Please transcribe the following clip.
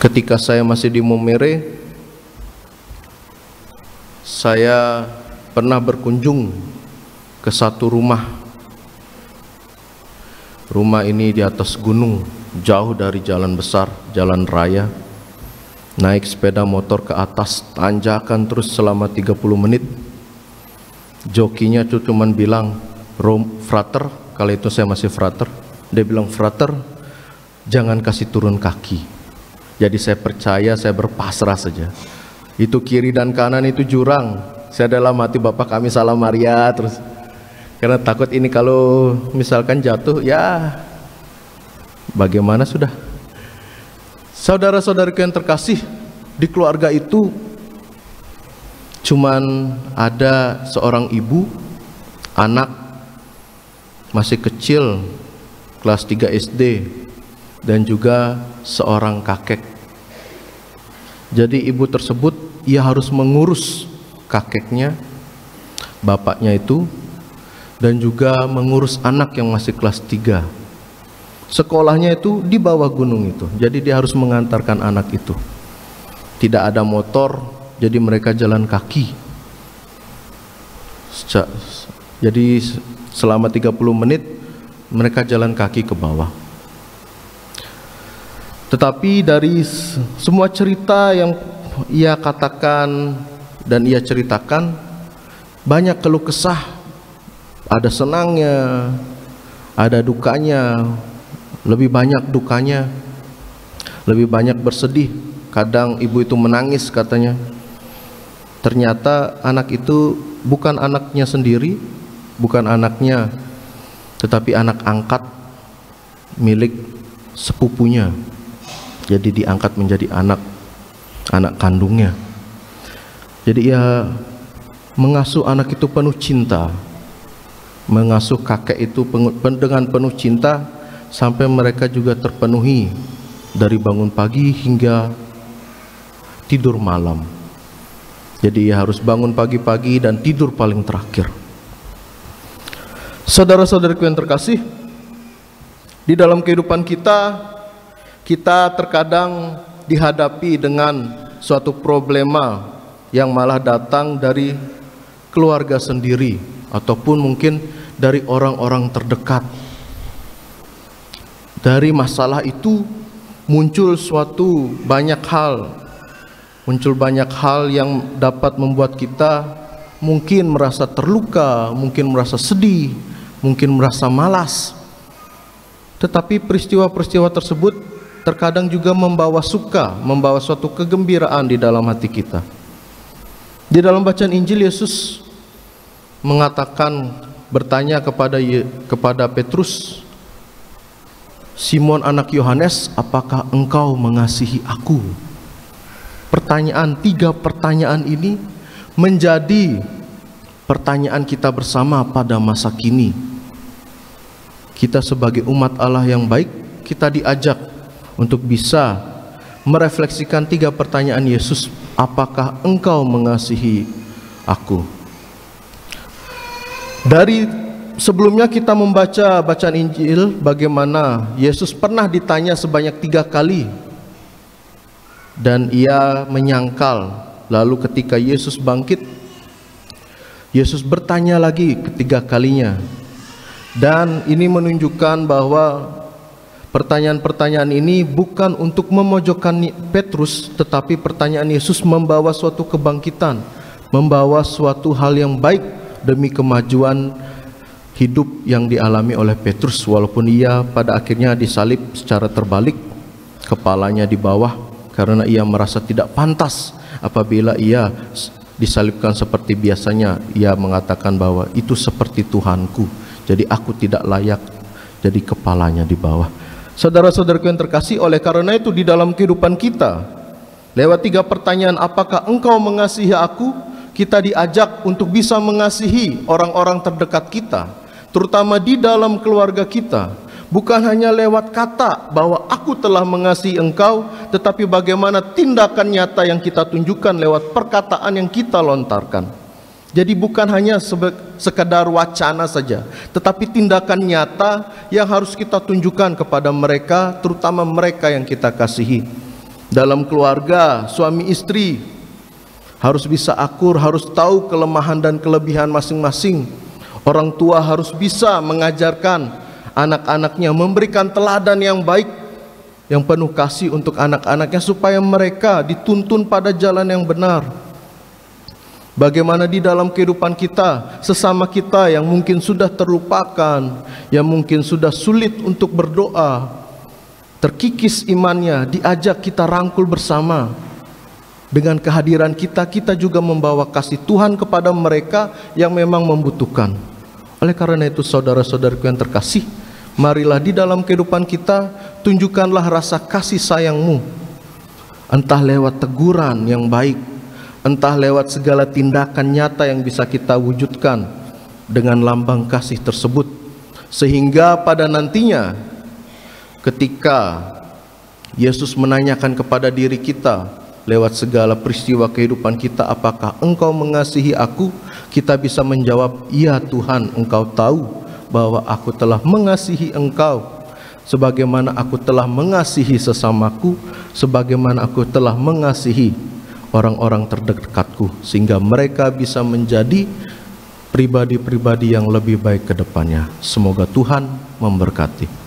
Ketika saya masih di Momere, saya pernah berkunjung ke satu rumah. Rumah ini di atas gunung, jauh dari jalan besar, jalan raya. Naik sepeda motor ke atas, tanjakan terus selama 30 menit. Jokinya cuman bilang, "Frater," kali itu saya masih frater. Dia bilang, "Frater, jangan kasih turun kaki." Jadi saya percaya, saya berpasrah saja. Itu kiri dan kanan itu jurang. Saya dalam hati, Bapak kami salam Maria terus. Karena takut ini kalau misalkan jatuh, ya bagaimana sudah. Saudara-saudariku yang terkasih, di keluarga itu cuman ada seorang ibu, anak masih kecil, kelas 3 SD, dan juga seorang kakek. Jadi ibu tersebut, ia harus mengurus kakeknya, bapaknya itu, dan juga mengurus anak yang masih kelas 3. Sekolahnya itu di bawah gunung itu, jadi dia harus mengantarkan anak itu. Tidak ada motor, jadi mereka jalan kaki. Jadi selama 30 menit mereka jalan kaki ke bawah. Tetapi dari semua cerita yang ia katakan dan ia ceritakan, banyak keluh kesah. Ada senangnya, ada dukanya, lebih banyak dukanya, lebih banyak bersedih. Kadang ibu itu menangis katanya. Ternyata anak itu bukan anaknya sendiri, bukan anaknya, tetapi anak angkat milik sepupunya. Jadi diangkat menjadi anak kandungnya. Jadi ia mengasuh anak itu penuh cinta, mengasuh kakek itu dengan penuh cinta, sampai mereka juga terpenuhi dari bangun pagi hingga tidur malam. Jadi ia harus bangun pagi-pagi dan tidur paling terakhir. Saudara-saudariku yang terkasih, di dalam kehidupan kita terkadang dihadapi dengan suatu problema yang malah datang dari keluarga sendiri ataupun mungkin dari orang-orang terdekat. Dari masalah itu muncul banyak hal yang dapat membuat kita mungkin merasa terluka, mungkin merasa sedih, mungkin merasa malas. Tetapi peristiwa-peristiwa tersebut terkadang juga membawa suatu kegembiraan di dalam hati kita. Di dalam bacaan Injil, Yesus bertanya kepada Petrus, "Simon anak Yohanes, apakah engkau mengasihi aku?" Tiga pertanyaan ini menjadi pertanyaan kita bersama pada masa kini. Kita sebagai umat Allah yang baik, kita diajak untuk bisa merefleksikan 3 pertanyaan Yesus. Apakah engkau mengasihi aku? Dari sebelumnya kita membaca bacaan Injil, bagaimana Yesus pernah ditanya sebanyak 3 kali dan ia menyangkal. Lalu ketika Yesus bangkit, Yesus bertanya lagi ketiga kalinya. Dan ini menunjukkan bahwa pertanyaan-pertanyaan ini bukan untuk memojokkan Petrus, tetapi pertanyaan Yesus membawa suatu kebangkitan, membawa suatu hal yang baik demi kemajuan hidup yang dialami oleh Petrus. Walaupun ia pada akhirnya disalib secara terbalik, kepalanya di bawah, karena ia merasa tidak pantas apabila ia disalibkan seperti biasanya. Ia mengatakan bahwa itu seperti Tuhanku, jadi aku tidak layak, jadi kepalanya di bawah. Saudara-saudaraku yang terkasih, oleh karena itu di dalam kehidupan kita, lewat 3 pertanyaan, apakah engkau mengasihi aku, kita diajak untuk bisa mengasihi orang-orang terdekat kita, terutama di dalam keluarga kita. Bukan hanya lewat kata bahwa aku telah mengasihi engkau, tetapi bagaimana tindakan nyata yang kita tunjukkan lewat perkataan yang kita lontarkan. Jadi bukan hanya sekadar wacana saja, tetapi tindakan nyata yang harus kita tunjukkan kepada mereka, terutama mereka yang kita kasihi. Dalam keluarga, suami istri harus bisa akur, harus tahu kelemahan dan kelebihan masing-masing. Orang tua harus bisa mengajarkan anak-anaknya, memberikan teladan yang baik, yang penuh kasih untuk anak-anaknya, supaya mereka dituntun pada jalan yang benar. Bagaimana di dalam kehidupan kita, sesama kita yang mungkin sudah terlupakan, yang mungkin sudah sulit untuk berdoa, terkikis imannya, diajak kita rangkul bersama. Dengan kehadiran kita, kita juga membawa kasih Tuhan kepada mereka yang memang membutuhkan. Oleh karena itu, saudara-saudaraku yang terkasih, marilah di dalam kehidupan kita, tunjukkanlah rasa kasih sayangmu, entah lewat teguran yang baik, entah lewat segala tindakan nyata yang bisa kita wujudkan dengan lambang kasih tersebut, sehingga pada nantinya ketika Yesus menanyakan kepada diri kita lewat segala peristiwa kehidupan kita, apakah engkau mengasihi aku? Kita bisa menjawab, iya Tuhan, engkau tahu bahwa aku telah mengasihi engkau, sebagaimana aku telah mengasihi sesamaku, sebagaimana aku telah mengasihi orang-orang terdekatku, sehingga mereka bisa menjadi pribadi-pribadi yang lebih baik ke depannya. Semoga Tuhan memberkati.